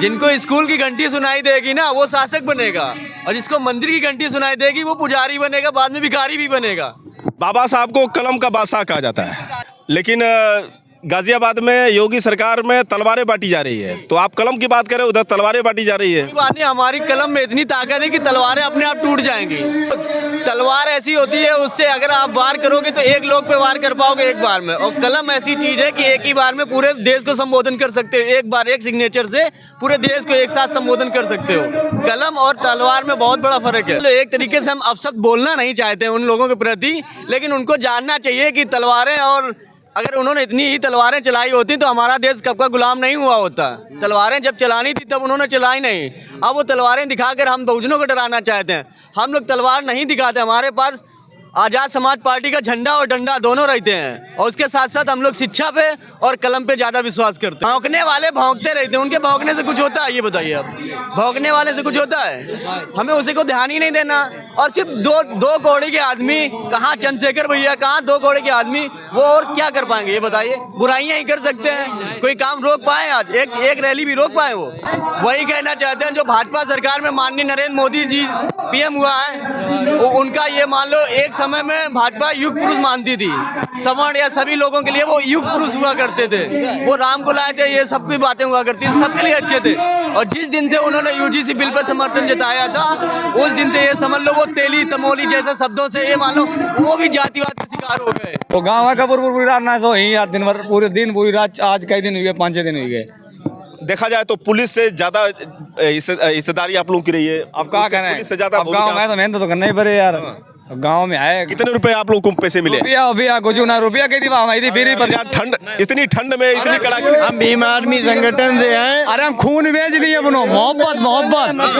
जिनको स्कूल की घंटी सुनाई देगी ना वो शासक बनेगा, और जिसको मंदिर की घंटी सुनाई देगी वो पुजारी बनेगा, बाद में भिखारी भी बनेगा। बाबा साहब को कलम का बादशाह कहा जाता है, लेकिन गाजियाबाद में योगी सरकार में तलवारें बांटी जा रही है। तो आप कलम की बात करें, उधर तलवारें बांटी जा रही है। कोई बात नहीं, हमारी कलम में इतनी ताकत है कि तलवारें अपने आप टूट जाएंगी। तलवार ऐसी होती है, उससे अगर आप वार करोगे तो एक लोग पे वार कर पाओगे एक बार में, और कलम ऐसी चीज है कि एक ही बार में पूरे देश को संबोधन कर सकते हो। एक बार एक सिग्नेचर से पूरे देश को एक साथ संबोधन कर सकते हो। कलम और तलवार में बहुत बड़ा फर्क है। तो एक तरीके से हम अपशब्द बोलना नहीं चाहते हैं उन लोगों के प्रति, लेकिन उनको जानना चाहिए कि तलवारें, और अगर उन्होंने इतनी ही तलवारें चलाई होती तो हमारा देश कब का गुलाम नहीं हुआ होता। तलवारें जब चलानी थी तब उन्होंने चलाई नहीं। अब वो तलवारें दिखाकर हम बहुजनों को डराना चाहते हैं। हम लोग तलवार नहीं दिखाते, हमारे पास आज़ाद समाज पार्टी का झंडा और डंडा दोनों रहते हैं, और उसके साथ साथ हम लोग शिक्षा पे और कलम पे ज़्यादा विश्वास करते हैं। भौंकने वाले भौंकते रहते हैं, उनके भौंकने से कुछ होता है? ये बताइए आप, भौंकने वाले से कुछ होता है? हमें उसी को ध्यान ही नहीं देना। और सिर्फ दो कौड़ी के आदमी, कहाँ चंद्रशेखर भैया, कहाँ दो कौड़ी के आदमी, वो और क्या कर पाएंगे ये बताइए? बुराइयां ही कर सकते हैं, कोई काम रोक पाए? आज एक रैली भी रोक पाए? वो वही कहना चाहते हैं जो भाजपा सरकार में माननीय नरेंद्र मोदी जी पीएम हुआ है, वो उनका ये मान लो एक समय में भाजपा युग पुरुष मानती थी। सवर्ण या सभी लोगों के लिए वो युग पुरुष हुआ करते थे। वो राम को लाए थे, ये सब की बातें हुआ करती थी, सबके लिए अच्छे थे। और जिस दिन से उन्होंने यूजीसी बिल पर समर्थन जताया था, उस दिन से ये समझ लो वो तेली तमोली जैसे शब्दों से ये मान लो वो भी जातिवाद का शिकार हो गए। तो गाँव का पूरी रात ना तो यही दिन भर पूरे दिन पूरी रात, आज कई दिन हुई है, 5-6 दिन हुई है। देखा जाए तो पुलिस से ज्यादा हिस्सेदारी आप लोगों की रही है। अब क्या करें, पुलिस से ज्यादा अब गाँव में तो मेहनत तो करना ही पड़े यार। गांव में आए, कितने रुपए आप लोगों को पैसे मिले? रुपया कुछ ना, रुपया की थी हमारी थी फिर पर ठंड, इतनी ठंड में इतनी कड़ाके में। हम भीम आर्मी संगठन से हैं। अरे हम खून बेच दिए अपनो, मोहब्बत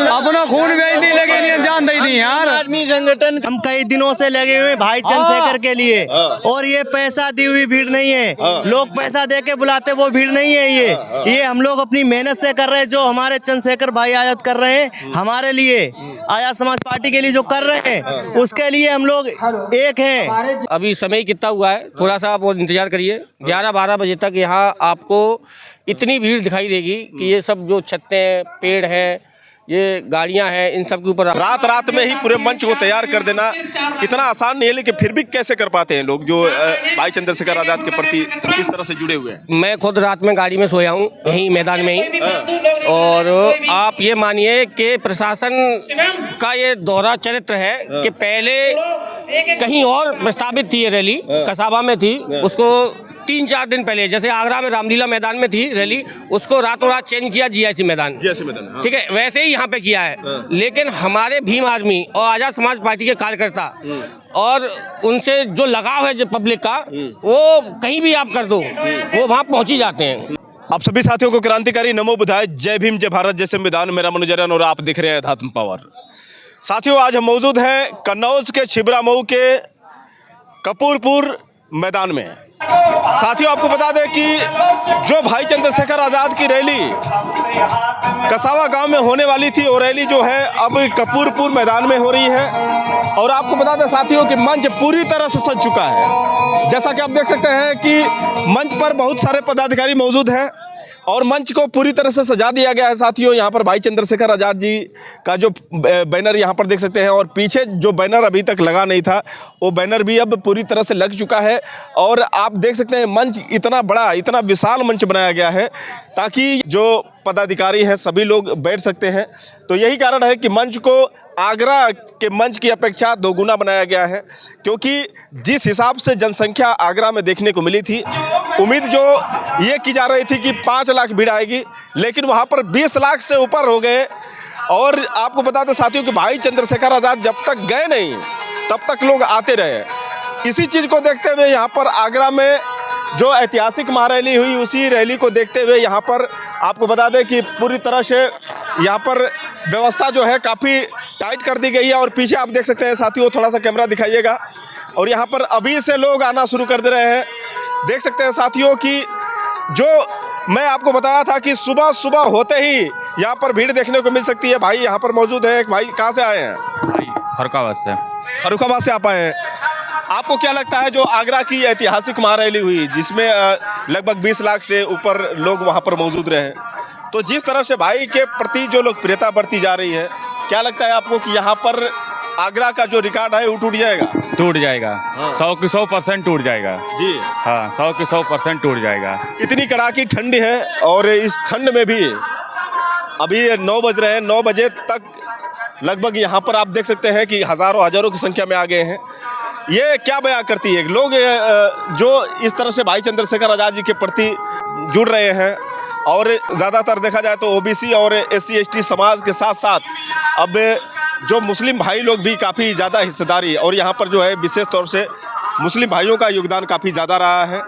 अपना खून बेच दी, लेकिन ये जान दे दी यार। आर्मी संगठन हम कई दिनों से लगे हुए हैं भाई चंद्रशेखर के लिए, और ये पैसा दी हुई भीड़ नहीं है। लोग पैसा दे के बुलाते वो भीड़ नहीं है। ये हम लोग अपनी मेहनत से कर रहे हैं। जो हमारे चंद्रशेखर भाई आजाद कर रहे हैं हमारे लिए, आजाद समाज पार्टी के लिए जो कर रहे हैं, उसके लिए हम लोग एक हैं। अभी समय कितना हुआ है, थोड़ा सा आप इंतजार करिए। 11-12 बजे तक यहाँ आपको इतनी भीड़ दिखाई देगी कि ये सब जो छतें, पेड़ हैं, ये गाड़ियां हैं, इन सब के ऊपर रात में ही पूरे मंच को तैयार कर देना इतना आसान नहीं है, लेकिन फिर भी कैसे कर पाते हैं लोग जो भाई चंद्रशेखर आजाद के प्रति इस तरह से जुड़े हुए हैं? मैं खुद रात में गाड़ी में सोया हूँ यहीं मैदान में ही, और आप ये मानिए कि प्रशासन का ये दोहरा चरित्र है कि पहले कहीं और प्रस्तावित थी ये रैली, कसाबा में थी, उसको 3-4 दिन पहले, जैसे आगरा में रामलीला मैदान में थी रैली, उसको रातों रात चेंज किया जीआईसी मैदान। हाँ। ठीक है, वैसे ही यहाँ पे किया है। लेकिन हमारे भीम आर्मी और आजाद समाज पार्टी के कार्यकर्ता और उनसे जो लगाव है जो पब्लिक का, वो कहीं भी आप कर दो वो वहाँ पहुँच ही जाते हैं। आप सभी साथियों को क्रांतिकारी नमो बुधाय, जय भीम जय भारत, जय संविधान। मेरा मनोजरन और आप दिख रहे हैं अध्यात्म पावर। साथियों, आज हम मौजूद हैं कन्नौज के छिबरामऊ के कपूरपुर मैदान में। साथियों, आपको बता दें कि जो भाई चंद्रशेखर आजाद की रैली कसावा गांव में होने वाली थी, वो रैली जो है अब कपूरपुर मैदान में हो रही है। और आपको बता दें साथियों कि मंच पूरी तरह से सज चुका है। जैसा कि आप देख सकते हैं कि मंच पर बहुत सारे पदाधिकारी मौजूद हैं और मंच को पूरी तरह से सजा दिया गया है। साथियों, यहाँ पर भाई चंद्रशेखर आजाद जी का जो बैनर यहाँ पर देख सकते हैं, और पीछे जो बैनर अभी तक लगा नहीं था वो बैनर भी अब पूरी तरह से लग चुका है। और आप देख सकते हैं मंच इतना बड़ा, इतना विशाल मंच बनाया गया है ताकि जो पदाधिकारी हैं सभी लोग बैठ सकते हैं। तो यही कारण है कि मंच को आगरा के मंच की अपेक्षा 2 गुना बनाया गया है, क्योंकि जिस हिसाब से जनसंख्या आगरा में देखने को मिली थी, उम्मीद जो ये की जा रही थी कि 5 लाख भीड़ आएगी, लेकिन वहाँ पर 20 लाख से ऊपर हो गए। और आपको बता दें साथियों कि भाई चंद्रशेखर आजाद जब तक गए नहीं तब तक लोग आते रहे। इसी चीज़ को देखते हुए यहाँ पर आगरा में जो ऐतिहासिक महारैली हुई, उसी रैली को देखते हुए यहाँ पर आपको बता दें कि पूरी तरह से यहाँ पर व्यवस्था जो है काफ़ी टाइट कर दी गई है। और पीछे आप देख सकते हैं साथियों, थोड़ा सा कैमरा दिखाइएगा, और यहाँ पर अभी से लोग आना शुरू कर दे रहे हैं। देख सकते हैं साथियों कि जो मैं आपको बताया था कि सुबह सुबह होते ही यहाँ पर भीड़ देखने को मिल सकती है। भाई यहाँ पर मौजूद है। भाई कहाँ से आए हैं? फरुखाबाद से। फरुखाबाद से आप आए हैं। आपको क्या लगता है जो आगरा की ऐतिहासिक महारैली हुई जिसमें लगभग 20 लाख से ऊपर लोग वहां पर मौजूद रहे, तो जिस तरह से भाई के प्रति जो लोकप्रियता बढ़ती जा रही है, क्या लगता है आपको कि यहाँ पर आगरा का जो रिकॉर्ड है वो टूट जाएगा? टूट जाएगा। 100 की 100% टूट जाएगा जी हाँ, 100 की 100% टूट जाएगा। इतनी कड़ाकी ठंड है और इस ठंड में भी अभी 9 बज रहे हैं, 9 बजे तक लगभग यहाँ पर आप देख सकते हैं कि हजारों की संख्या में आ गए हैं। ये क्या बयां करती है? लोग जो इस तरह से भाई चंद्रशेखर आज़ाद जी के प्रति जुड़ रहे हैं और ज़्यादातर देखा जाए तो ओबीसी और SC ST समाज के साथ साथ अब जो मुस्लिम भाई लोग भी काफ़ी ज़्यादा हिस्सेदारी, और यहाँ पर जो है विशेष तौर से मुस्लिम भाइयों का योगदान काफ़ी ज़्यादा रहा है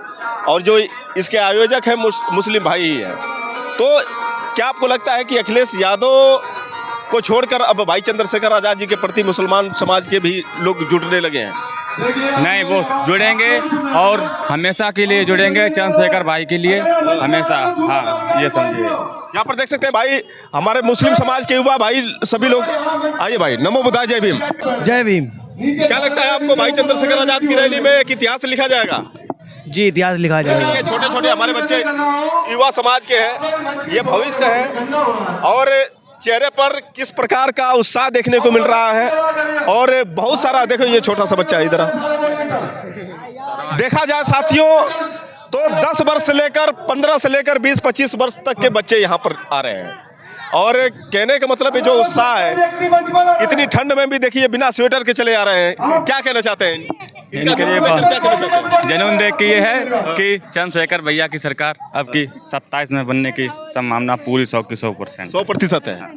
और जो इसके आयोजक हैं मुस्लिम भाई ही है। तो क्या आपको लगता है कि अखिलेश यादव को छोड़कर अब भाई चंद्रशेखर आज़ाद जी के प्रति मुसलमान समाज के भी लोग जुड़ने लगे हैं? नहीं, वो जुड़ेंगे और हमेशा के लिए जुड़ेंगे, चंद्रशेखर भाई के लिए हमेशा। हाँ, ये समझिए। यहाँ पर देख सकते हैं भाई हमारे मुस्लिम समाज के युवा भाई सभी लोग। आइए भाई, नमो बुद्धाय, जय भीम। जय भीम। क्या लगता है आपको भाई चंद्रशेखर आज़ाद की रैली में एक इतिहास लिखा जाएगा? जी, इतिहास लिखा जाएगा। ये छोटे छोटे हमारे बच्चे युवा समाज के हैं, ये भविष्य है और चेहरे पर किस प्रकार का उत्साह देखने को मिल रहा है। और बहुत सारा देखो, ये छोटा सा बच्चा इधर देखा जाए साथियों तो 10 वर्ष से लेकर 15 से लेकर 20-25 वर्ष तक के बच्चे यहाँ पर आ रहे हैं। और कहने का मतलब ये जो उत्साह है, इतनी ठंड में भी देखिए बिना स्वेटर के चले आ रहे हैं। क्या कहना चाहते हैं इनके लिए जनून देख के ये है कि चंद्रशेखर भैया की सरकार अब की 27 में बनने की संभावना पूरी 100 की 100%। 100% है,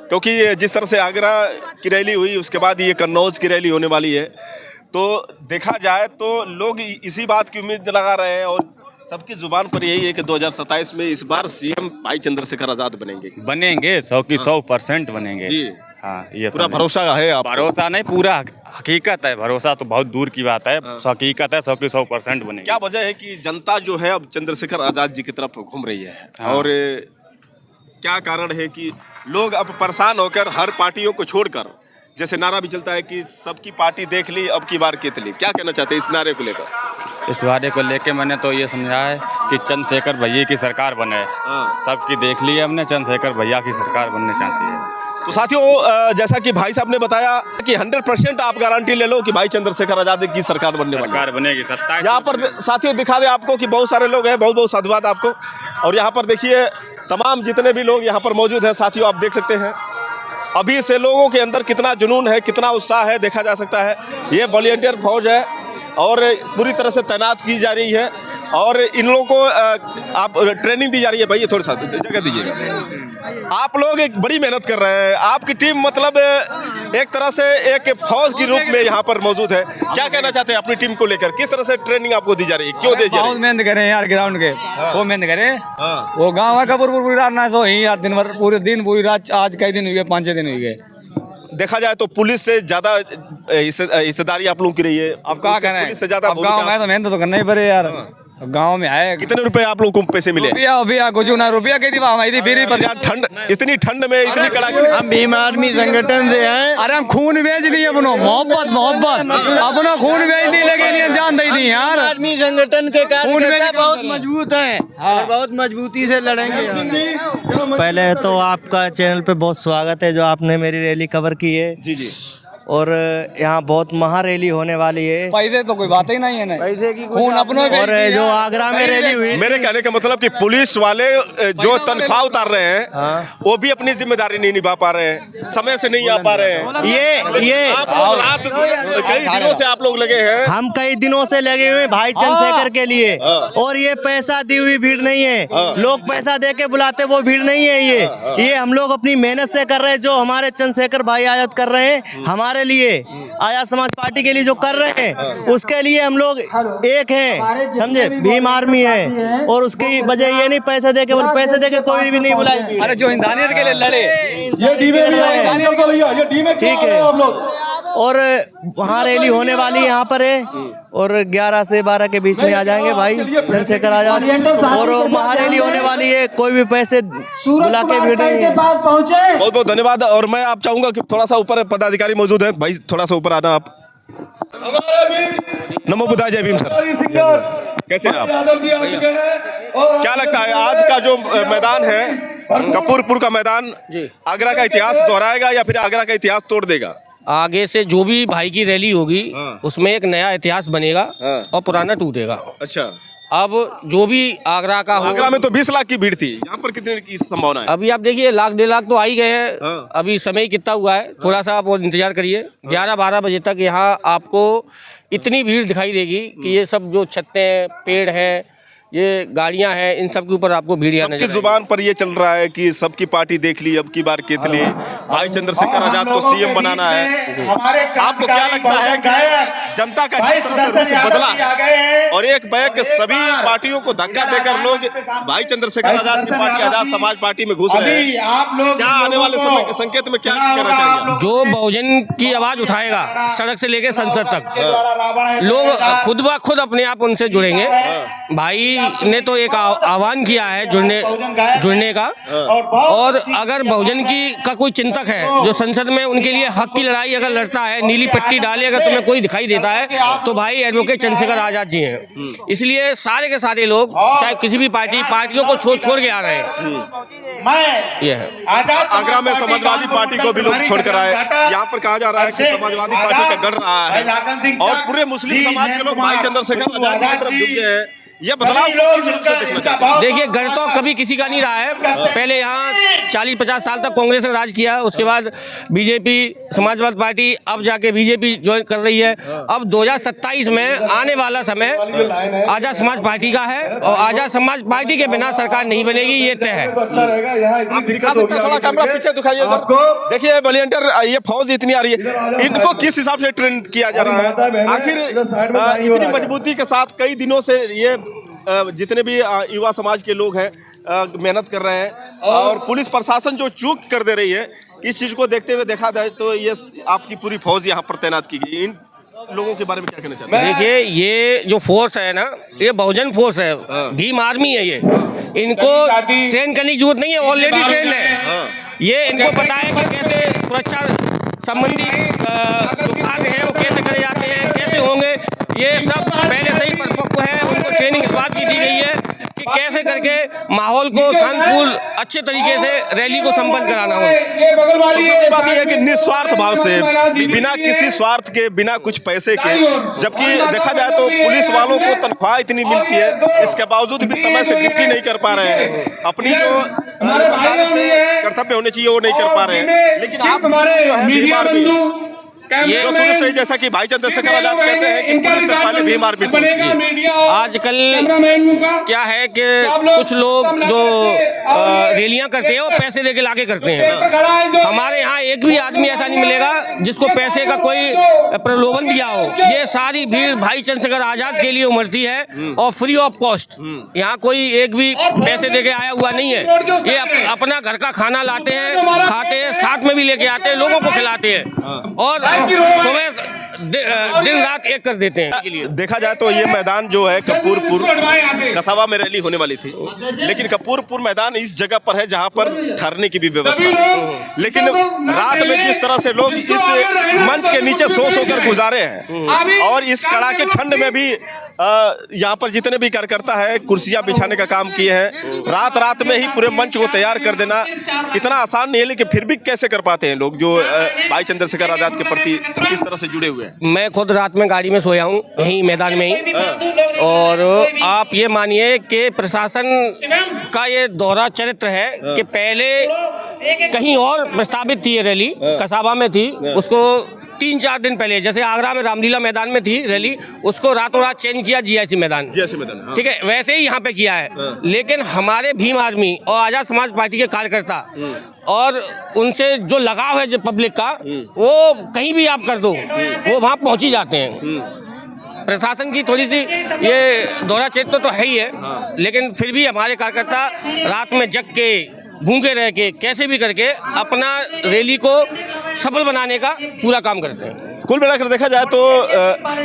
क्योंकि जिस तरह से आगरा की रैली हुई उसके बाद ये कन्नौज की रैली होने वाली है, तो देखा जाए तो लोग इसी बात की उम्मीद लगा रहे हैं और सबकी जुबान पर यही है कि 2027 में इस बार CM भाई चंद्रशेखर आज़ाद बनेंगे 100 की 100% बनेंगे जी। हाँ, ये पूरा भरोसा है आप? भरोसा नहीं, पूरा हकीकत है। भरोसा तो बहुत दूर की बात है, हकीकत है, 100 की 100% बनेंगे। क्या वजह है कि जनता जो है अब चंद्रशेखर आज़ाद जी की तरफ घूम रही है? हाँ। और क्या कारण है कि लोग अब परेशान होकर हर पार्टियों को छोड़कर, जैसे नारा भी चलता है कि सबकी पार्टी देख ली अब की बार केतली, क्या कहना चाहते हैं इस नारे को लेकर? इस वादे को लेके मैंने तो ये समझा है कि चंद्रशेखर भैया की सरकार बने। सबकी देख ली है हमने, चंद्रशेखर भैया की सरकार बनने चाहती है। तो साथियों, जैसा कि भाई साहब ने बताया कि 100% आप गारंटी ले लो कि भाई चंद्रशेखर आज़ाद की सरकार बनने वाली है। सरकार बनेगी 27। यहाँ पर साथियों दिखा दे आपको कि बहुत सारे लोग हैं, बहुत बहुत साधुवाद आपको। और यहाँ पर देखिए तमाम जितने भी लोग यहाँ पर मौजूद हैं साथियों, आप देख सकते हैं अभी से लोगों के अंदर कितना जुनून है, कितना उत्साह है, देखा जा सकता है। ये वॉलंटियर फौज है और पूरी तरह से तैनात की जा रही है और इन लोगों को आप ट्रेनिंग दी जा रही है। भाई थोड़ा सा जगह दीजिएगा। आप लोग एक बड़ी मेहनत कर रहे हैं, आपकी टीम मतलब एक तरह से एक फौज के रूप में यहाँ पर मौजूद है। क्या कहना चाहते हैं अपनी टीम को लेकर? किस तरह से ट्रेनिंग आपको दी जा रही है, क्यों दी जा रही है? बहुत मेहनत करे यार, ग्राउंड के वो मेहनत करे। वो गाँव है कपूर पूरी रात ना सो ही यार, दिन भर पूरे दिन पूरी रात। आज कई दिन हुई है, 5-6 दिन हुई है। देखा जाए तो पुलिस से ज्यादा हिस्सेदारी आप लोगों की रही है। अब क्या करें, पुलिस से ज्यादा अब गाँव में तो मेहनत तो करना ही पड़े यार। गाँव में आए कितने रुपए आप लोगों को पैसे मिले? रुपया कुछ ना, रुपया कही थी हमारी थी फिर पर यार ठंड, इतनी ठंड में इतनी कड़ाके में। हम भीम आर्मी संगठन से हैं। अरे हम खून बेच दिए अपनो, मोहब्बत अपना खून बेच दी, लेकिन ये जान दे दी यार। आर्मी संगठन के खून कार्यकर्ता में बहुत मजबूत हैं और बहुत मजबूती से लड़ेंगे। पहले तो आपका चैनल पे बहुत स्वागत है जो आपने मेरी रैली कवर की है। जी जी। और यहाँ बहुत महा रैली होने वाली है। पैसे तो कोई बात ही नहीं है ना, पैसे की खून अपनों और जो आगरा में रैली हुई, मेरे कहने का मतलब कि पुलिस वाले जो तनख्वाह उतार रहे हैं वो भी अपनी जिम्मेदारी नहीं निभा पा रहे हैं, समय से नहीं आ पा रहे हैं। ये आप लोग रात कई दिनों से आप लोग लगे हैं। हम कई दिनों से लगे हुए भाई चंद्रशेखर के लिए, और ये पैसा दी हुई भीड़ नहीं है। लोग पैसा दे के बुलाते वो भीड़ नहीं है। ये हम लोग अपनी मेहनत से कर रहे हैं। जो हमारे चंद्रशेखर भाई आजाद कर रहे हैं हमारे लिए, आजाद समाज पार्टी के लिए जो कर रहे हैं, उसके लिए हम लोग एक हैं, समझे। भीम आर्मी है और उसकी वजह ये नहीं पैसे दे के कोई भी नहीं बुलाए। अरे जो इंसानियत के लिए लड़े, ठीक है। और वहाँ रैली होने वाली यहाँ पर है और 11 से 12 के बीच में आ जाएंगे भाई चंद्रशेखर आजाद, और महारैली होने वाली है। कोई भी पैसे बुला के भीड़ नहीं। बहुत बहुत धन्यवाद। और मैं आप चाहूंगा कि थोड़ा सा ऊपर पदाधिकारी मौजूद है, भाई थोड़ा सा ऊपर आना आप। नमो बुद्धाय, जय भीम सर। कैसे हैं आप? क्या लगता है आज का जो मैदान है कपूरपुर का मैदान आगरा का इतिहास दोहराएगा या फिर आगरा का इतिहास तोड़ देगा? आगे से जो भी भाई की रैली होगी उसमें एक नया इतिहास बनेगा और पुराना टूटेगा। अच्छा, अब जो भी आगरा का होगा, आगरा में तो 20 लाख की भीड़ थी, यहाँ पर कितने की संभावना है? अभी आप देखिए 1-1.5 लाख तो आ ही गए हैं। हाँ। अभी समय कितना हुआ है, थोड़ा सा आप और इंतजार करिए। 11-12 बजे तक यहाँ आपको इतनी भीड़ दिखाई देगी कि ये सब जो छतें हैं, पेड़ हैं, ये गाड़ियां हैं, इन सब के ऊपर आपको भीड़ यहाँ सबकी नजर आएगी। जुबान पर ये चल रहा है कि सबकी पार्टी देख ली, अब की बार केतली भाई चंद्रशेखर आजाद को सीएम बनाना है। आपको क्या लगता है कि जनता का जिस तरह से रुख बदला है और एक बैग सभी पार्टियों को धक्का देकर लोग भाई चंद्रशेखर आजाद की पार्टी आजाद समाज पार्टी में घुस रहे हैं, क्या आने वाले समय के संकेत में क्या कहना चाहेंगे? जो बहुजन की आवाज उठाएगा सड़क से लेकर संसद तक, लोग खुद ब खुद अपने आप उनसे जुड़ेंगे। भाई ने तो एक आह्वान किया है जुड़ने का, और अगर बहुजन का कोई चिंतक है जो संसद में उनके लिए हक की लड़ाई अगर लड़ता है, नीली पट्टी डाले अगर तुम्हें कोई दिखाई देता है, तो भाई एडवोकेट चंद्रशेखर आजाद जी हैं। इसलिए सारे के सारे लोग चाहे किसी भी पार्टियों को छोड़ के आ रहे हैं। ये है आगरा में समाजवादी पार्टी को भी लोग छोड़कर आए। यहाँ पर कहा जा रहा है कि समाजवादी पार्टी का गढ़ रहा है और पूरे मुस्लिम समाज के लोग भाई चंद्रशेखर आजाद की तरफ झुक गए हैं। यह बदलाव किस रूप से देखना चाहते हैं? देखिए, गढ़ तो कभी किसी का नहीं रहा है। पहले यहाँ 40-50 साल तक कांग्रेस ने राज किया, उसके बाद बीजेपी, समाजवादी पार्टी, अब जाके बीजेपी ज्वाइन कर रही है। अब 2027 में आने वाला समय आजाद समाज पार्टी का है और आजाद समाज पार्टी के बिना सरकार नहीं बनेगी, ये तय है। आप दिखा सकते हैं, थोड़ा कैमरा पीछे दिखाइए उधर। देखिए वॉलंटियर, ये फौज इतनी आ रही है, इनको किस हिसाब से ट्रेन किया जा रहा है? आखिर इतनी मजबूती के साथ कई दिनों से ये जितने भी युवा समाज के लोग हैं मेहनत कर रहे हैं और पुलिस प्रशासन जो चूक कर दे रही है, इस चीज को देखते हुए देखा जाए तो ये आपकी पूरी फौज यहाँ पर तैनात की गई। इन लोगों के बारे में क्या कहना चाहते हैं? देखिए, ये जो फोर्स है ना, ये बहुजन फोर्स है, भीम आर्मी है। ये इनको ट्रेन करने की जरूरत नहीं है, ऑलरेडी ट्रेन है। ये इनको पता है कि कैसे सुरक्षा संबंधी जो कार्य है वो कैसे करे जाते हैं, कैसे होंगे, ये सब पहले से ही परिपक्व है। उनको ट्रेनिंग इस बात की दी गई है कि कैसे करके माहौल को शांतिपूर्ण अच्छे तरीके से रैली को संपन्न कराना हो। सबसे बड़ी बात यह है कि निस्वार्थ भाव से, बिना किसी स्वार्थ के, बिना कुछ पैसे के, जबकि देखा जाए तो पुलिस वालों को तनख्वाह इतनी मिलती है, इसके बावजूद भी समय से ड्यूटी नहीं कर पा रहे हैं, अपनी जो कर्तव्य होने चाहिए वो नहीं कर पा रहे हैं। लेकिन आप जो है भीम आर्मी, ये जो शुरू से जैसा कि भाई चंद्रशेखर आजाद कहते हैं कि पुलिस से पहले भीम आर्मी पहुंचती है। आजकल क्या है कि कुछ लोग जो रैलियां करते हैं वो पैसे देके लाके करते हैं। हमारे यहाँ एक भी आदमी ऐसा नहीं मिलेगा जिसको पैसे का कोई प्रलोभन दिया हो। ये सारी भीड़ भाई चंद्रशेखर आजाद के लिए उमड़ती है और फ्री ऑफ कॉस्ट। यहाँ कोई एक भी पैसे देके आया हुआ नहीं है। ये अपना घर का खाना लाते हैं, खाते हैं, साथ में भी लेके आते हैं, लोगों को खिलाते हैं और सुबह दिन रात एक कर देते हैं। देखा जाए तो ये मैदान जो है कपूरपुर कसावा में रैली होने वाली थी, लेकिन कपूरपुर मैदान इस जगह पर है जहां पर ठहरने की भी व्यवस्था है। लेकिन रात में जिस तरह से लोग इस मंच के नीचे सो कर गुजारे हैं और इस कड़ाके ठंड में भी यहाँ पर जितने भी कार्यकर्ता है कुर्सियां बिछाने का काम किए हैं। रात में ही पूरे मंच को तैयार कर देना इतना आसान नहीं है, लेकिन फिर भी कैसे कर पाते हैं लोग जो भाई चंद्रशेखर आजाद के प्रति इस तरह से जुड़े हुए हैं? मैं खुद रात में गाड़ी में सोया हूँ यहीं मैदान में ही, और आप ये मानिए कि प्रशासन का ये दोहरा चरित्र है कि पहले कहीं और प्रस्तावित थी ये रैली, कसाबा में थी, उसको 3-4 दिन पहले, जैसे आगरा में रामलीला मैदान में थी रैली, उसको रातों रात चेंज किया जीआईसी मैदान। हाँ। ठीक है, वैसे ही यहाँ पे किया है। लेकिन हमारे भीम आर्मी और आजाद समाज पार्टी के कार्यकर्ता और उनसे जो लगाव है जो पब्लिक का, वो कहीं भी आप कर दो वो वहाँ पहुँच ही जाते हैं। प्रशासन की थोड़ी सी ये दोहरा चरित्र तो है ही है, लेकिन फिर भी हमारे कार्यकर्ता रात में जग के, भूखे रह के, कैसे भी करके अपना रैली को सफल बनाने का पूरा काम करते हैं। कुल मिलाकर देखा जाए तो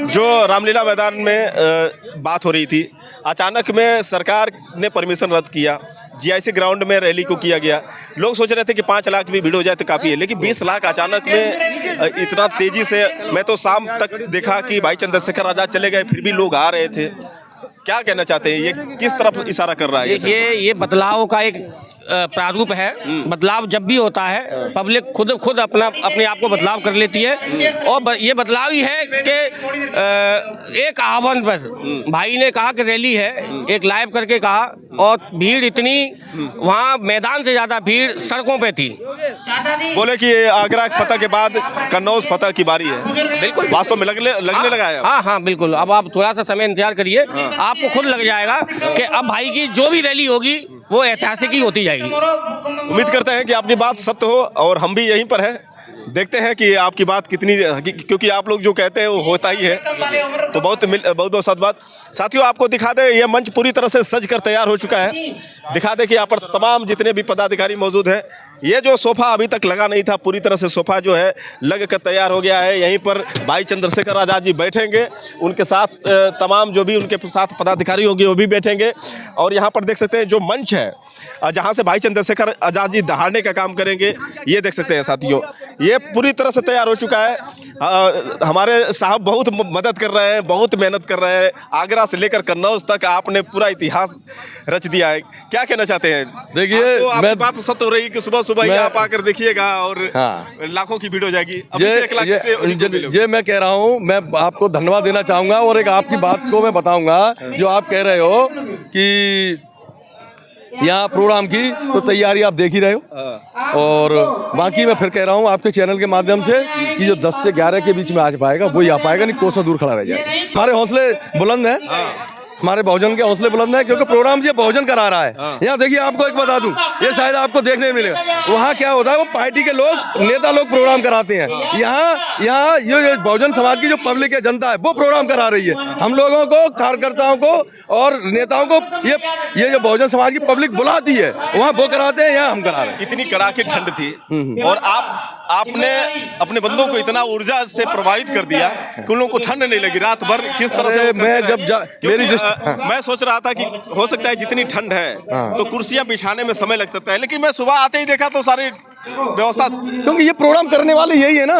जो रामलीला मैदान में बात हो रही थी, अचानक में सरकार ने परमिशन रद्द किया, जीआईसी ग्राउंड में रैली को किया गया। लोग सोच रहे थे कि 5 लाख भी भीड़ हो जाए तो काफ़ी है, लेकिन 20 लाख अचानक में इतना तेज़ी से, मैं तो शाम तक देखा कि भाई चंद्रशेखर आज़ाद चले गए फिर भी लोग आ रहे थे। क्या कहना चाहते हैं, ये किस तरफ इशारा कर रहा है? ये बदलाव का एक प्रारूप है। बदलाव जब भी होता है पब्लिक खुद अपने आप को बदलाव कर लेती है, और ये बदलाव ही है कि एक आह्वान पर भाई ने कहा कि रैली है, एक लाइव करके कहा, और भीड़ इतनी, वहाँ मैदान से ज़्यादा भीड़ सड़कों पे थी। बोले कि आगरा फतह के बाद कन्नौज फतह की बारी है। बिल्कुल वास्तव में लगने लगा है। हाँ बिल्कुल। अब आप थोड़ा सा समय इंतजार करिए, आपको खुद लग जाएगा कि अब भाई की जो भी रैली होगी वो ऐतिहासिक ही होती जाएगी। उम्मीद करते हैं कि आपकी बात सत्य हो, और हम भी यहीं पर हैं। देखते हैं कि आपकी बात कितनी, क्योंकि आप लोग जो कहते हैं वो होता ही है, तो बहुत सद साथियों, आपको दिखा दें यह मंच पूरी तरह से सज कर तैयार हो चुका है। दिखा दें कि यहाँ पर तमाम जितने भी पदाधिकारी मौजूद हैं। ये जो सोफ़ा अभी तक लगा नहीं था, पूरी तरह से सोफ़ा जो है लग कर तैयार हो गया है। यहीं पर भाई चंद्रशेखर आज़ाद जी बैठेंगे, उनके साथ तमाम जो भी उनके साथ पदाधिकारी होंगे वो भी बैठेंगे। और यहाँ पर देख सकते हैं जो मंच है जहाँ से भाई चंद्रशेखर आज़ाद जी दहाड़ने का काम करेंगे, ये देख सकते हैं साथियों, ये पूरी तरह से तैयार हो चुका है। हमारे साहब बहुत मदद कर रहे हैं, बहुत मेहनत कर रहे हैं। आगरा से लेकर कन्नौज तक आपने पूरा इतिहास रच दिया है। क्या कहना चाहते हैं? देखिए, मैं बात सत्य हो रही कि सुबह सुबह ही आप आकर देखिएगा और लाखों की भीड़ हो जाएगी। ये मैं कह रहा हूँ, मैं आपको धन्यवाद देना चाहूँगा, और एक आपकी बात को मैं बताऊँगा जो आप कह रहे हो कि यहाँ प्रोग्राम की तो तैयारी आप देख ही रहे हो। और बाकी मैं फिर कह रहा हूँ आपके चैनल के माध्यम से कि जो 10 से 11 के बीच में आ पाएगा वही आ पाएगा, नहीं कोसों दूर खड़ा रह जाएगा। हमारे हौसले बुलंद हैं, हमारे बहुजन के हौसले बुलंद हैं, क्योंकि प्रोग्राम ये बहुजन करा रहा है। यहाँ देखिए, आपको एक बता दूं, ये शायद आपको देखने मिलेगा, वहाँ क्या होता है, वो पार्टी के लोग, नेता लोग प्रोग्राम कराते हैं। यहाँ ये बहुजन समाज की जो पब्लिक है, जनता है, वो प्रोग्राम करा रही है। हम लोगों को, कार्यकर्ताओं को और नेताओं को ये जो बहुजन समाज की पब्लिक बुलाती है, वहाँ वो कराते हैं, यहाँ हम करा रहे हैं। इतनी कड़ाके ठंड थी और आपने अपने बंदों को इतना ऊर्जा से प्रभावित कर दिया कि उन लोगों को ठंड नहीं लगी रात भर। किस तरह से मैं सोच रहा था कि हो सकता है जितनी ठंड है तो कुर्सियां बिछाने में समय लग सकता है, लेकिन मैं सुबह आते ही देखा तो सारी व्यवस्था, क्योंकि ये प्रोग्राम करने वाले यही है ना।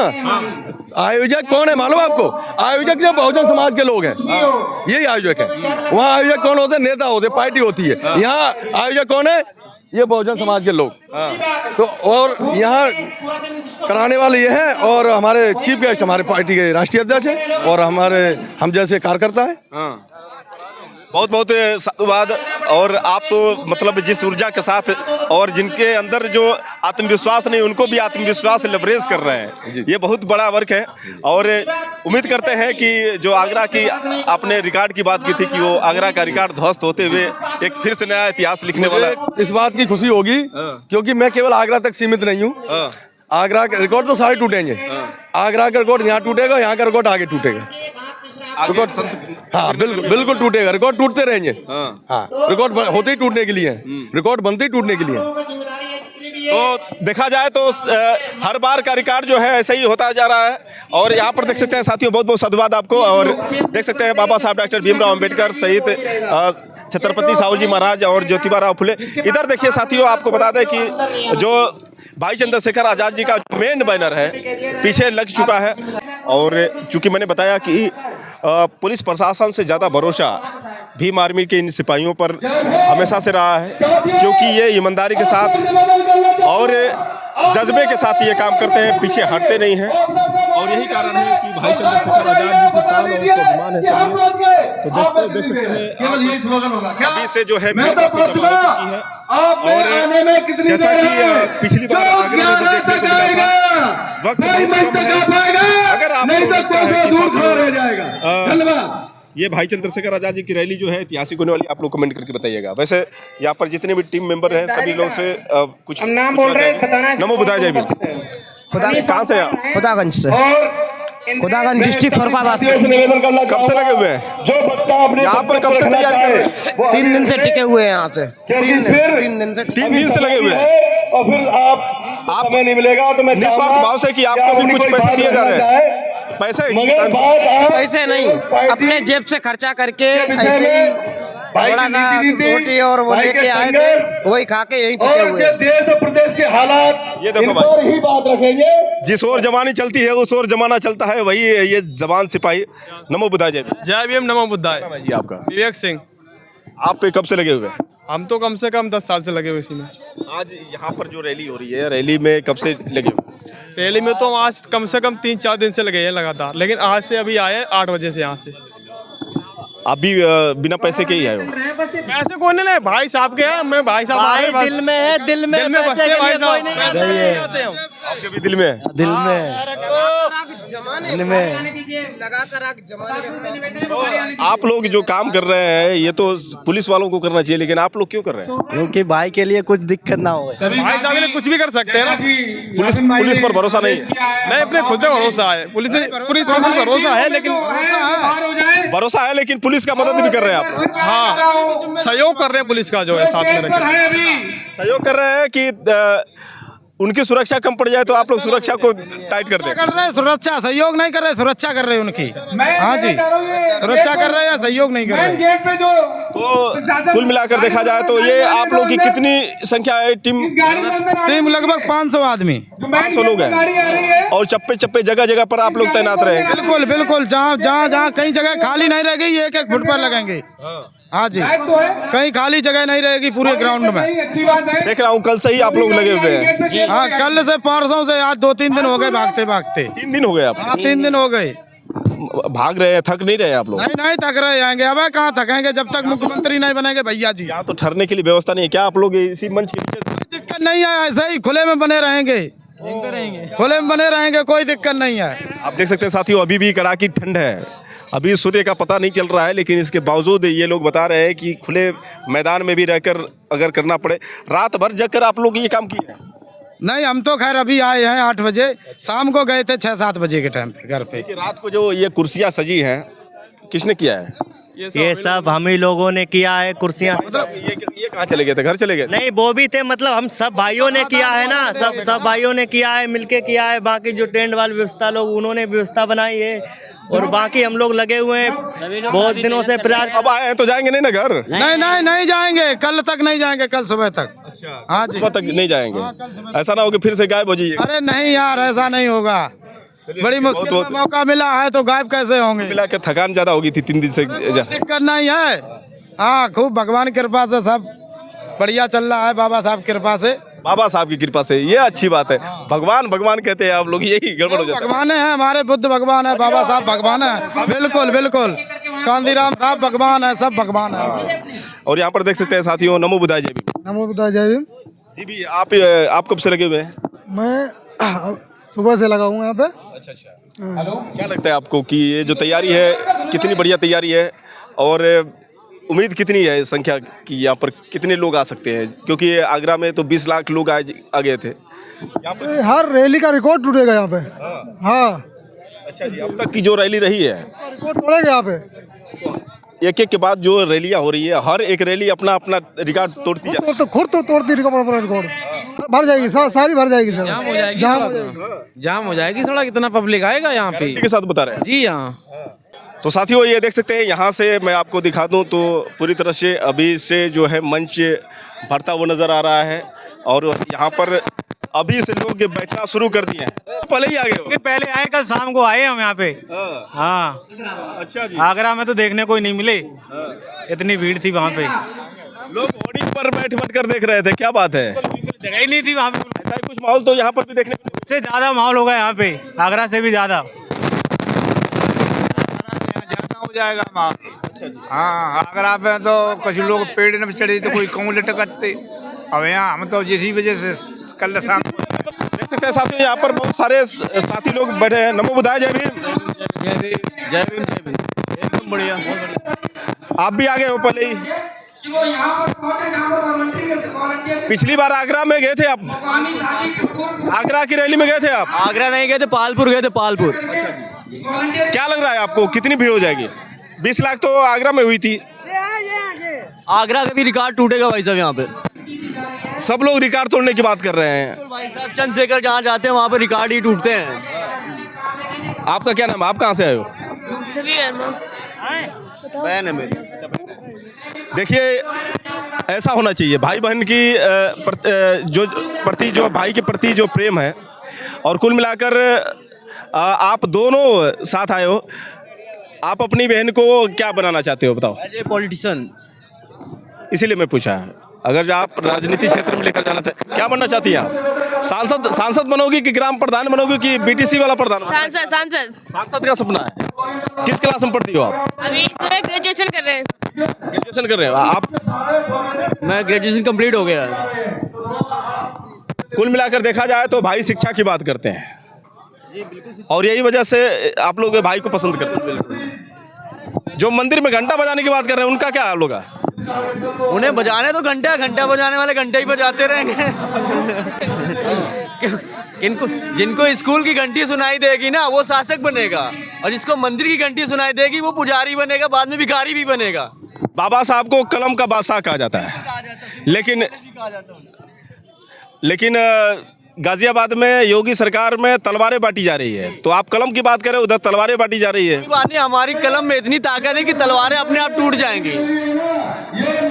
आयोजक कौन है मालूम आपको? आयोजक जो बहुजन समाज के लोग हैं, यही आयोजक है। वहाँ आयोजक कौन होते हैं? नेता होते, पार्टी होती है। यहाँ आयोजक कौन है? ये बहुजन समाज के लोग। तो और यहाँ कराने वाले ये हैं, और हमारे चीफ गेस्ट हमारे पार्टी के राष्ट्रीय अध्यक्ष हैं, और हम जैसे कार्यकर्ता है। बहुत बहुत साधुवाद। और आप तो मतलब जिस ऊर्जा के साथ, और जिनके अंदर जो आत्मविश्वास नहीं, उनको भी आत्मविश्वास लेवरेज कर रहे हैं, ये बहुत बड़ा वर्क है। और उम्मीद करते हैं कि जो आगरा की आपने रिकॉर्ड की बात की थी कि वो आगरा का रिकॉर्ड ध्वस्त होते हुए एक फिर से नया इतिहास लिखने वाला है। इस बात की खुशी होगी क्योंकि मैं केवल आगरा तक सीमित नहीं हूँ। आगरा के रिकॉर्ड तो सारे टूटेंगे। आगरा का रिकॉर्ड यहाँ टूटेगा, यहाँ का रिकॉर्ड आगे टूटेगा। रिकॉर्ड हाँ बिल्कुल टूटेगा। रिकॉर्ड टूटते रहेंगे। हाँ, रिकॉर्ड होते ही टूटने के लिए, रिकॉर्ड बनते ही टूटने के लिए। तो देखा जाए तो हर बार का रिकॉर्ड जो है ऐसे ही होता जा रहा है। और यहाँ पर देख सकते हैं साथियों, बहुत बहुत साधुवाद आपको। और देख सकते हैं बाबा साहब डॉक्टर भीमराव अंबेडकर सहित छत्रपति साहू जी महाराज और ज्योतिबा राव फुले। इधर देखिए साथियों, आपको बता दें कि जो भाई चंद्रशेखर आज़ाद जी का मेन बैनर है पीछे लग चुका है। और चूंकि मैंने बताया कि पुलिस प्रशासन से ज़्यादा भरोसा भीम आर्मी के इन सिपाहियों पर हमेशा से रहा है, क्योंकि ये ईमानदारी के साथ और जज्बे के साथ ये काम करते हैं, पीछे हटते नहीं हैं। और यही कारण है कि भाई चंद्रशेखर आज़ाद जी की शान और स्वाभिमान है सभी। तो दोस्तों देख सकते हैं अभी से जो है भीड़ काफी जमा हो चुकी है। और जैसा कि पिछली बार आगरा में जो देखने को मिला था, वक्त बहुत कम है। अगर आपको लगता है कि साथियों ये भाई चंद्रशेखर आज़ाद जी की रैली जो है ऐतिहासिक होने वाली, आप लोग कमेंट करके बताइएगा। वैसे यहाँ पर जितने भी टीम मेंबर हैं सभी लोग से कुछ पूछना चाहिए। नमो बुधाय जय भीम। कहाँ से आप? खुदागंज से, खुदागंज डिस्ट्रिक्ट फरुखाबाद से। कब से लगे हुए हैं यहाँ पर? कब से तैयारी कर रहे हैं? 3 दिन से टिके हुए हैं यहाँ से। 3 दिन से लगे हुए हैं। और फिर आप नहीं मिलेगा तो मैं निस्वार्थ भाव से कि आपको भी कुछ पैसे दिए जा रहे हैं। पैसे पैसे नहीं, अपने जेब से खर्चा करके ऐसे ही थोड़ा सा रोटी और वो लेके आए थे, वही खा के यहीं टिके हुए हैं। देश और प्रदेश के हालात ये देखो भाई, इन पर ही बात रखेंगे। जिस ओर जमानी चलती है उस ओर जमाना चलता है, वही है ये जवान सिपाही। नमो बुद्धाय जय भीम। जय भीम नमो बुद्धाय। जी आपका विवेक सिंह। आप पे कब से लगे हुए हैं? हम तो कम से कम 10 साल से लगे हुए इसी में। आज यहाँ पर जो रैली हो रही है, रैली में कब से लगे हुए? रैली में तो आज कम से कम 3-4 दिन से लगे हैं लगातार, लेकिन आज से अभी आए 8 बजे से यहाँ से। आप भी बिना पैसे के ही आए हो? पैसे कौन नहीं, भाई साहब के हैं, मैं भाई साहब भाई दिल में है, दिल में दिल में पैसे बसते के भाई लिए कोई नहीं साहब। आपके भी दिल में है? दिल में दिल में लगा कर आग जमाने। आप लोग जो काम कर रहे हैं ये तो पुलिस वालों को करना चाहिए, लेकिन आप लोग क्यों कर रहे हैं? क्योंकि भाई के लिए कुछ दिक्कत ना हो। भाई साहब के लिए कुछ भी कर सकते हैं ना। पुलिस पर भरोसा नहीं है? नहीं, अपने खुद पे भरोसा है। पुलिस पर भरोसा है, लेकिन भरोसा है, लेकिन पुलिस का मदद भी कर रहे हैं आप? हाँ, सहयोग कर रहे हैं पुलिस का जो है साथ में रख सहयोग कर रहे हैं कि उनकी सुरक्षा कम पड़ जाए तो आप लोग सुरक्षा को टाइट कर दें? कर रहे हैं सुरक्षा, सहयोग नहीं कर रहे, सुरक्षा कर रहे हैं उनकी। हाँ जी, सुरक्षा कर रहे हैं, सहयोग नहीं कर रहे। तो कुल मिलाकर देखा जाए तो ये आप लोग की कितनी संख्या है? टीम लगभग 500 आदमी, 500 लोग हैं और चप्पे चप्पे जगह जगह पर आप लोग तैनात रहेंगे? बिल्कुल बिल्कुल, जहाँ कहीं जगह खाली नहीं रहेगी, 1-1 फुट पर लगेंगे। हाँ जी, कहीं खाली जगह नहीं रहेगी पूरे ग्राउंड में। देख रहा हूँ कल से ही आप लोग लगे हुए हैं। हाँ, कल से परसों से आज 2-3 दिन हो गए भागते भागते। 3 दिन हो गए आप? हाँ, 3 दिन हो गए। भाग रहे हैं, थक नहीं रहे आप लोग? नहीं थक रहे आएंगे, अब कहाँ थकेंगे जब तक मुख्यमंत्री नहीं बनेंगे भैया जी। यहाँ तो ठहरने के लिए व्यवस्था नहीं है क्या? आप लोग इसी मंच के नीचे? दिक्कत नहीं है, ऐसे ही खुले में बने रहेंगे, खुले में बने रहेंगे, कोई दिक्कत नहीं है। आप देख सकते हैं साथियों, अभी भी कड़ाकी ठंड है, अभी सूर्य का पता नहीं चल रहा है, लेकिन इसके बावजूद ये लोग बता रहे हैं कि खुले मैदान में भी रहकर अगर करना पड़े, रात भर जगकर आप लोग ये काम किए हैं? नहीं, हम तो खैर अभी आए हैं 8 बजे, शाम को गए थे 6-7 बजे के टाइम पे घर पे। रात को जो ये कुर्सियाँ सजी हैं, किसने किया है? ये सब हम ही लोगों ने किया है। कुर्सियाँ मतलब ये कहाँ चले गए थे? घर चले गए? नहीं, वो भी थे, मतलब हम सब भाइयों ने किया है ना, सब भाइयों ने किया है, मिलके किया है। बाकी जो टेंट वाली व्यवस्था लोग उन्होंने व्यवस्था बनाई है, और बाकी हम लोग लगे हुए हैं बहुत दिनों से प्रयास। अब आए हैं तो जाएंगे नहीं ना घर? नहीं जाएंगे, कल तक नहीं जाएंगे, कल सुबह तक। हाँ जी, सुबह तक नहीं जाएंगे? ऐसा ना हो कि फिर से गायब हो जाइए? अरे नहीं यार, ऐसा नहीं होगा, बड़ी मुश्किल में मौका मिला है तो गायब कैसे होंगे। मिला के थकान ज्यादा होगी थी 3 दिन से? दिक्कत नहीं है, हाँ, खूब भगवान की कृपा से सब बढ़िया चल रहा है, बाबा साहब की कृपा से। बाबा साहब की कृपा से, ये अच्छी बात है। भगवान कहते हैं आप लोग, यही गड़बड़ हो जाता है। भगवान है, हमारे बुद्ध भगवान है, बाबा साहब भगवान है, बिल्कुल बिल्कुल, कांदीराम साहब भगवान है, सब भगवान है। और यहाँ पर देख सकते हैं साथियों, नमो बुद्धाय जय भीम। नमो बुद्धाय जय भीम। जी भी आप कब से लगे हुए हैं? मैं सुबह से लगा हूँ यहाँ पे। क्या लगता है आपको कि ये जो तैयारी है कितनी बढ़िया तैयारी है, और उम्मीद कितनी है संख्या की? यहाँ पर कितने लोग आ सकते हैं? क्योंकि आगरा में तो 20 लाख लोग आ गए थे। यहाँ पर हर रैली का रिकॉर्ड टूटेगा यहाँ पे। हाँ, अच्छा जी, अब तक की जो रैली रही है रिकॉर्ड तोड़ेगा यहाँ पे। एक के बाद जो रैलियाँ हो रही है, हर एक रैली अपना अपना रिकॉर्ड तोड़ती जाए। तो खुद तोड़ती रिकॉर्ड भर जाएगी, सारी भर जाएगी सर। जाम हो जाएगी सड़क, इतना पब्लिक आएगा यहाँ पे के साथ बता रहे हैं जी। हाँ, तो साथियों ये देख सकते हैं, यहाँ से मैं आपको दिखा दूं तो पूरी तरह से अभी से जो है मंच भरता हुआ नज़र आ रहा है, और यहाँ पर अभी से लोग बैठना शुरू कर दिए हैं। पहले ही आ गए हो? पहले आए, कल शाम को आए हम यहाँ पे। हाँ, अच्छा जी। आगरा में तो देखने को ही नहीं मिले, इतनी भीड़ थी वहाँ पे। लोग होर्डिंग पर बैठ कर देख रहे थे, क्या बात है? जगह ही नहीं थी वहाँ पे। ऐसा ही कुछ माहौल तो यहाँ पर भी देखने को इससे ज्यादा माहौल होगा यहाँ पे, आगरा से भी ज्यादा हो जाएगा माहौल। हाँ, आगरा में तो कुछ लोग पेड़ में चढ़े तो कोई कहूँ लटकते, अब यहाँ हम तो इसी वजह से कल शाम देख सकते हैं साथियों, यहाँ पर बहुत सारे साथी लोग बैठे हैं। नमो बुद्धाय जय भीम। जय भीम जय भीम, एकदम बढ़िया। आप भी आ गए हो पहले ही? पिछली बार आगरा में गए थे आप? आगरा की रैली में गए थे आप? आगरा नहीं गए थे, पालपुर गए थे, पालपुर। क्या लग रहा है आपको, कितनी भीड़ हो जाएगी? 20 लाख तो आगरा में हुई थी। आगरा का भी रिकॉर्ड टूटेगा भाई साहब, यहाँ पे सब लोग रिकॉर्ड तोड़ने की बात कर रहे हैं। भाई साहब, चंद्रशेखर जहाँ जाते हैं वहाँ पे रिकॉर्ड ही टूटते हैं। आपका क्या नाम है? आप कहाँ से आए हो? बहन है मेरी। देखिए, ऐसा होना चाहिए। भाई बहन की जो भाई के प्रति जो प्रेम है, और कुल मिलाकर आप दोनों साथ आए हो। आप अपनी बहन को क्या बनाना चाहते हो, बताओ? As a politician. इसीलिए मैं पूछा है। अगर आप राजनीति क्षेत्र में लेकर जाना चाहते, क्या बनना चाहती हैं आप? सांसद बनोगी कि ग्राम प्रधान बनोगी कि बीटीसी वाला प्रधान? सांसद का सपना है। किस क्लास में पढ़ती हो आप? अभी ग्रेजुएशन कर रहे हैं। ग्रेजुएशन कर रहे हो आप? मैं ग्रेजुएशन कंप्लीट हो गया है। कुल मिलाकर देखा जाए तो भाई शिक्षा की बात करते हैं, और यही वजह से आप लोग भाई को पसंद करते हैं। जो मंदिर में घंटा बजाने की बात कर रहे हैं, उनका क्या हाल होगा? उन्हें बजाने तो घंटा बजाने वाले घंटे ही बजाते रहेंगे। जिनको स्कूल की घंटी सुनाई देगी ना, वो शासक बनेगा, और जिसको मंदिर की घंटी सुनाई देगी वो पुजारी बनेगा, बाद में भिखारी भी बनेगा। बाबा साहब को कलम का बादशाह कहा जाता है, लेकिन गाजियाबाद में योगी सरकार में तलवारें बांटी जा रही है, तो आप कलम की बात करें, उधर तलवारें बांटी जा रही है। कोई बात नहीं, हमारी कलम में इतनी ताकत है कि तलवारें अपने आप टूट जाएंगी।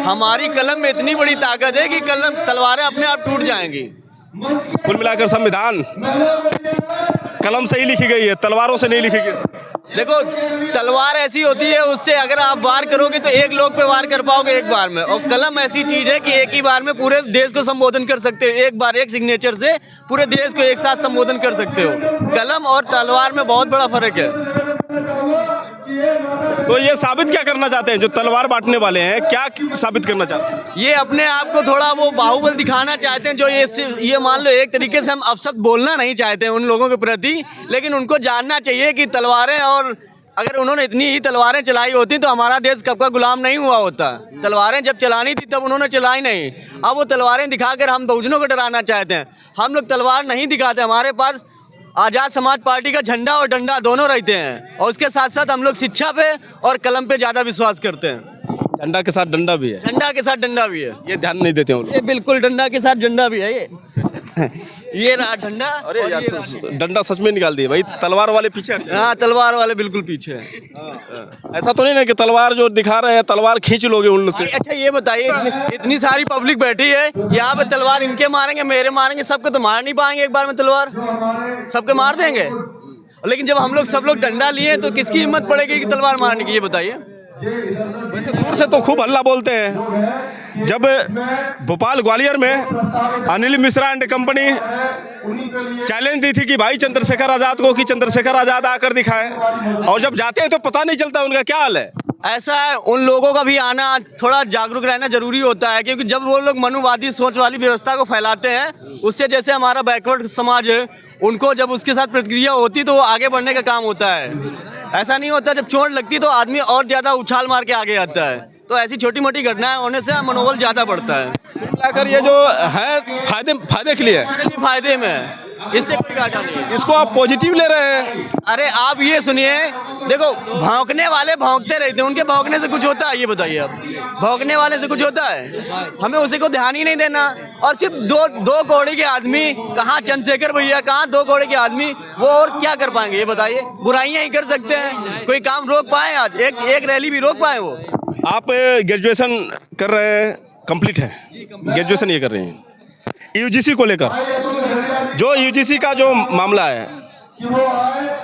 हमारी कलम में इतनी बड़ी ताकत है कि तलवारें अपने आप टूट जाएंगी। कुल मिलाकर संविधान कलम से ही लिखी गई है, तलवारों से नहीं लिखी गई। देखो, तलवार ऐसी होती है, उससे अगर आप वार करोगे तो एक लोग पे वार कर पाओगे एक बार में, और कलम ऐसी चीज है कि एक ही बार में पूरे देश को संबोधन कर सकते हो। एक बार एक सिग्नेचर से पूरे देश को एक साथ संबोधन कर सकते हो। कलम और तलवार में बहुत बड़ा फर्क है। तो ये साबित क्या करना चाहते हैं जो तलवार बांटने वाले हैं? क्या साबित करना चाहते हैं? ये अपने आप को थोड़ा वो बाहुबल दिखाना चाहते हैं। जो ये मान लो, एक तरीके से हम अपशब्द बोलना नहीं चाहते हैं उन लोगों के प्रति, लेकिन उनको जानना चाहिए कि तलवारें, और अगर उन्होंने इतनी ही तलवारें चलाई होती तो हमारा देश कब का गुलाम नहीं हुआ होता। तलवारें जब चलानी थी तब उन्होंने चलाई नहीं। अब वो तलवारें दिखाकर हम बहुजनों को डराना चाहते हैं। हम लोग तलवार नहीं दिखाते, हमारे पास आज़ाद समाज पार्टी का झंडा और डंडा दोनों रहते हैं, और उसके साथ साथ हम लोग शिक्षा पे और कलम पे ज़्यादा विश्वास करते हैं। झंडा के साथ डंडा भी है। डंडा के साथ डंडा भी है। ये ध्यान नहीं देते हैं। ये बिल्कुल डंडा के साथ डंडा भी है। ये रहा डंडा। अरे यार, डंडा सच में निकाल दिए भाई। तलवार वाले पीछे। हाँ, तलवार वाले बिल्कुल पीछे हैं। ऐसा तो नहीं ना कि तलवार जो दिखा रहे हैं, तलवार खींच लोगे उनसे? अच्छा ये बताइए, इतनी सारी पब्लिक बैठी है यहाँ पे, तलवार इनके मारेंगे, मेरे मारेंगे, सबको तो मार नहीं पाएंगे एक बार में तलवार। सबके मार देंगे, लेकिन जब हम लोग सब लोग डंडा लिए तो किसकी हिम्मत पड़ेगी कि तलवार मारने की? ये बताइए। वैसे दूर से तो खूब हल्ला बोलते हैं। जब भोपाल ग्वालियर में Anil Mishra and company challenge दी थी कि भाई चंद्रशेखर आज़ाद को, कि चंद्रशेखर आज़ाद आकर दिखाएं, और जब जाते हैं तो पता नहीं चलता उनका क्या हाल है। ऐसा है, उन लोगों का भी आना, थोड़ा जागरूक रहना जरूरी होता है, क्योंकि जब वो लोग मनुवादी सोच वाली व्यवस्था को फैलाते हैं, उससे जैसे हमारा बैकवर्ड समाज है, उनको जब उसके साथ प्रतिक्रिया होती तो वो आगे बढ़ने का काम होता है। ऐसा नहीं होता, जब चोट लगती तो आदमी और ज़्यादा उछाल मार के आगे आता है। तो ऐसी छोटी मोटी घटनाएं होने से मनोबल ज़्यादा बढ़ता है। मिलाकर ये जो है फायदे के लिए, हमारे लिए फायदे में है, इससे कोई घाटा नहीं है। इसको आप पॉजिटिव ले रहे हैं। अरे आप ये सुनिए, देखो, भौंकने वाले भौंकते रहते हैं, उनके भौंकने से कुछ होता है? ये बताइए आप, भौंकने वाले से कुछ होता है? हमें उसी को ध्यान ही नहीं देना। और सिर्फ दो कौड़ी के आदमी, कहाँ चंद्रशेखर भैया, कहाँ 2 कौड़ी के आदमी, वो और क्या कर पाएंगे? ये बताइए। बुराइयां ही कर सकते हैं, कोई काम रोक पाए? आज एक रैली भी रोक पाए? वो आप ग्रेजुएशन कर रहे हैं, कंप्लीट है ग्रेजुएशन, ये कर रहे हैं। यूजीसी को लेकर जो यूजीसी का जो मामला है,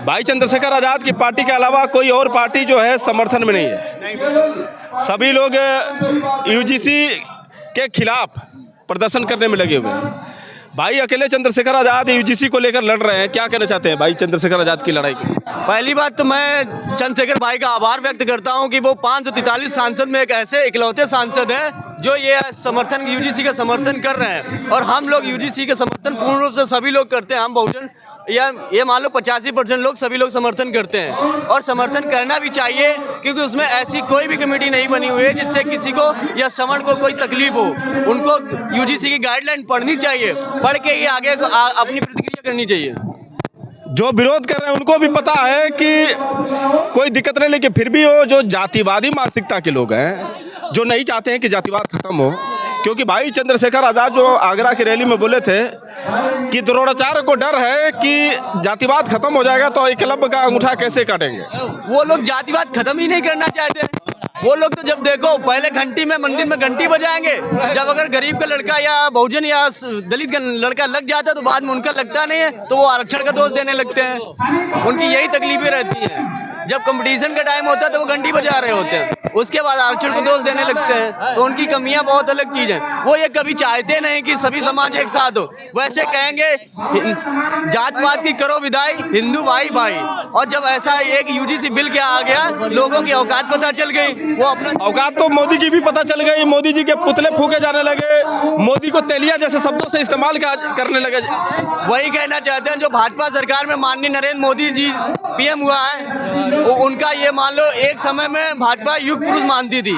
भाई चंद्रशेखर आज़ाद की पार्टी के अलावा कोई और पार्टी जो है समर्थन में नहीं है। सभी लोग यूजीसी के खिलाफ प्रदर्शन करने में लगे हुए हैं। भाई अकेले चंद्रशेखर आज़ाद यूजीसी को लेकर लड़ रहे हैं, क्या कहना चाहते हैं भाई चंद्रशेखर आज़ाद की लड़ाई को? पहली बात तो मैं चंद्रशेखर भाई का आभार व्यक्त करता हूं कि वो 543 सांसद में एक ऐसे इकलौते सांसद हैं जो ये समर्थन, यूजीसी का समर्थन कर रहे हैं। और हम लोग यूजीसी का समर्थन पूर्ण रूप से सभी लोग करते हैं। हम बहुजन, या ये मान लो 85% लोग, सभी लोग समर्थन करते हैं, और समर्थन करना भी चाहिए, क्योंकि उसमें ऐसी कोई भी कमेटी नहीं बनी हुई है जिससे किसी को या सवर्ण को कोई तकलीफ हो। उनको यूजीसी की गाइडलाइन पढ़नी चाहिए, पढ़ के ही आगे अपनी प्रतिक्रिया करनी चाहिए। जो विरोध कर रहे हैं उनको भी पता है कि कोई दिक्कत नहीं, लेकिन फिर भी वो जो जातिवादी मानसिकता के लोग हैं, जो नहीं चाहते हैं कि जातिवाद खत्म हो, क्योंकि भाई चंद्रशेखर आज़ाद जो आगरा की रैली में बोले थे कि द्रोणाचार्य को डर है कि जातिवाद खत्म हो जाएगा तो एकलव्य का अंगूठा कैसे काटेंगे। वो लोग जातिवाद खत्म ही नहीं करना चाहते। वो लोग तो जब देखो पहले घंटी में मंदिर में घंटी बजाएंगे, जब अगर गरीब का लड़का या बहुजन या दलित का लड़का लग जाता है तो बाद में उनका लगता नहीं है तो वो आरक्षण का दोष देने लगते हैं। उनकी यही तकलीफें रहती हैं। जब कंपटीशन का टाइम होता है तो वो घंटी बजा रहे होते हैं, उसके बाद आरक्षण को दोष देने लगते हैं। तो उनकी कमियां बहुत अलग चीज है। वो ये कभी चाहते नहीं कि सभी समाज एक साथ हो। वैसे कहेंगे जातपात की करो विदाई, हिंदू भाई भाई। और जब ऐसा एक यूजीसी बिल के आ गया, लोगों की औकात पता चल गई। वो अपना औकात तो मोदी की भी पता चल गई। मोदी जी के पुतले फूके जाने लगे, मोदी को तेलिया जैसे शब्दों से इस्तेमाल करने लगे। वही कहना चाहते हैं जो भाजपा सरकार में माननीय नरेंद्र मोदी जी पीएम हुआ है, उनका ये मान लो एक समय में भाजपा युग पुरुष मानती थी।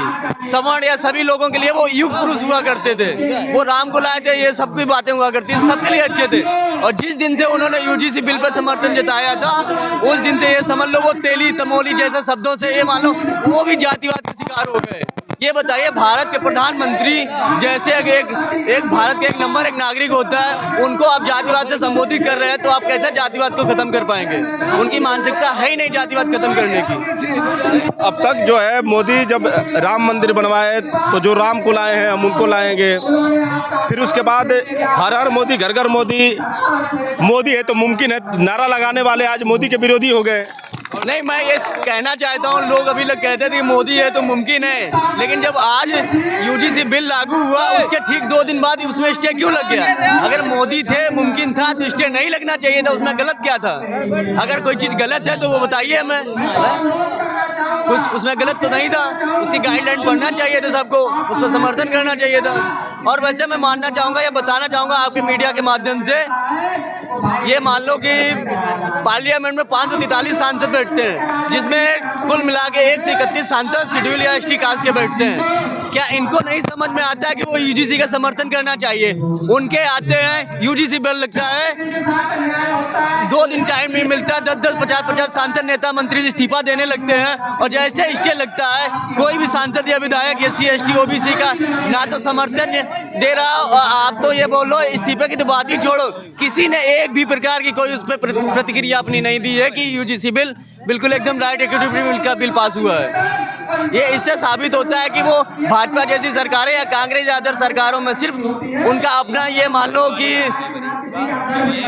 सवर्ण या सभी लोगों के लिए वो युग पुरुष हुआ करते थे। वो राम को लाए थे, ये सब की बातें हुआ करती थी, सबके लिए अच्छे थे। और जिस दिन से उन्होंने यूजीसी बिल पर समर्थन जताया था, उस दिन से ये समझ लो वो तेली तमोली जैसे शब्दों से ये मान लो वो भी जातिवाद के शिकार हो गए। ये बताइए भारत के प्रधानमंत्री जैसे एक भारत के एक नंबर एक नागरिक होता है, उनको आप जातिवाद से संबोधित कर रहे हैं तो आप कैसे जातिवाद को खत्म कर पाएंगे। उनकी मानसिकता है ही नहीं जातिवाद खत्म करने की। अब तक जो है मोदी जब राम मंदिर बनवाए तो जो राम को लाए हैं हम उनको लाएंगे। फिर उसके बाद हर हर मोदी घर घर मोदी, मोदी है तो मुमकिन है नारा लगाने वाले आज मोदी के विरोधी हो गए। नहीं, मैं ये कहना चाहता हूँ, लोग अभी लोग कहते थे मोदी है तो मुमकिन है, लेकिन जब आज यूजीसी बिल लागू हुआ उसके ठीक 2 दिन बाद उसमें स्टे क्यों लग गया? अगर मोदी थे मुमकिन था तो स्टे नहीं लगना चाहिए था। उसमें गलत क्या था? अगर कोई चीज़ गलत है तो वो बताइए हमें। कुछ उसमें गलत तो नहीं था, उसकी गाइडलाइन पढ़ना चाहिए था सबको, उस पर समर्थन करना चाहिए था। और वैसे मैं मानना चाहूँगा या बताना चाहूँगा आपके मीडिया के माध्यम से, ये मान लो कि पार्लियामेंट में 543 सांसद बैठते हैं, जिसमें कुल मिला के 1 से 31 सांसद शेड्यूल या एसटी कास्ट के बैठते हैं। क्या इनको नहीं समझ में आता है कि वो यूजीसी का समर्थन करना चाहिए? उनके आते हैं यूजीसी बिल लगता है, 2 दिन टाइम नहीं मिलता, 10-10, 50-50 सांसद नेता मंत्री इस्तीफा देने लगते हैं। और जैसे स्टे लगता है कोई भी सांसद या विधायक SC ST OBC का ना तो समर्थन दे रहा। और आप तो ये बोलो इस्तीफे की तो बात ही छोड़ो, किसी ने एक भी प्रकार की कोई उस पर प्रतिक्रिया अपनी नहीं दी है कि यूजीसी बिल बिल्कुल एकदम राइट इक्विटी बिल का बिल पास हुआ है। ये इससे साबित होता है कि वो भाजपा जैसी सरकारें या कांग्रेस या अदर सरकारों में सिर्फ उनका अपना ये मान लो कि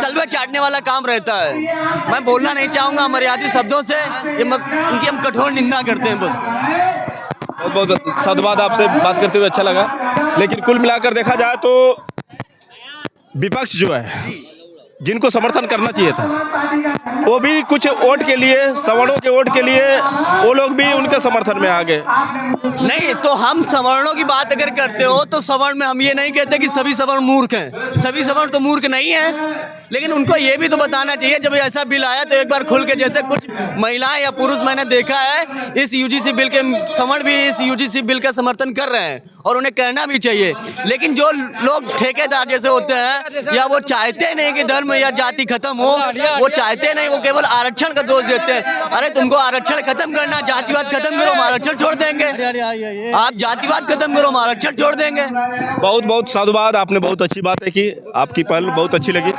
तलवे चाटने वाला काम रहता है। मैं बोलना नहीं चाहूँगा मर्यादित शब्दों से, ये उनकी हम कठोर निंदा करते हैं बस। बहुत बहुत साधुवाद, आपसे बात करते हुए अच्छा लगा। लेकिन कुल मिलाकर देखा जाए तो विपक्ष जो है जिनको समर्थन करना चाहिए था वो भी कुछ वोट के लिए, सवर्णों के वोट के लिए वो लोग भी उनके समर्थन में आ गए। नहीं तो हम सवर्णों की बात अगर करते हो तो सवर्ण में हम ये नहीं कहते कि सभी सवर्ण मूर्ख हैं। सभी सवर्ण तो मूर्ख नहीं है, लेकिन उनको ये भी तो बताना चाहिए जब ऐसा बिल आया तो एक बार खुल के, जैसे कुछ महिलाएं या पुरुष मैंने देखा है इस यूजीसी बिल के, सवर्ण भी इस यूजीसी बिल का समर्थन कर रहे हैं और उन्हें करना भी चाहिए। लेकिन जो लोग ठेकेदार जैसे होते हैं या वो चाहते नहीं कि धर्म या जाति खत्म हो, वो चाहते नहीं, वो केवल आरक्षण का दोष देते हैं। अरे तुमको आरक्षण खत्म करना, जातिवाद खत्म करो, हम आरक्षण छोड़ देंगे। आप जातिवाद खत्म करो, हम आरक्षण छोड़ देंगे। बहुत बहुत साधुवाद, आपने बहुत अच्छी बातें की, आपकी पहल बहुत अच्छी लगी।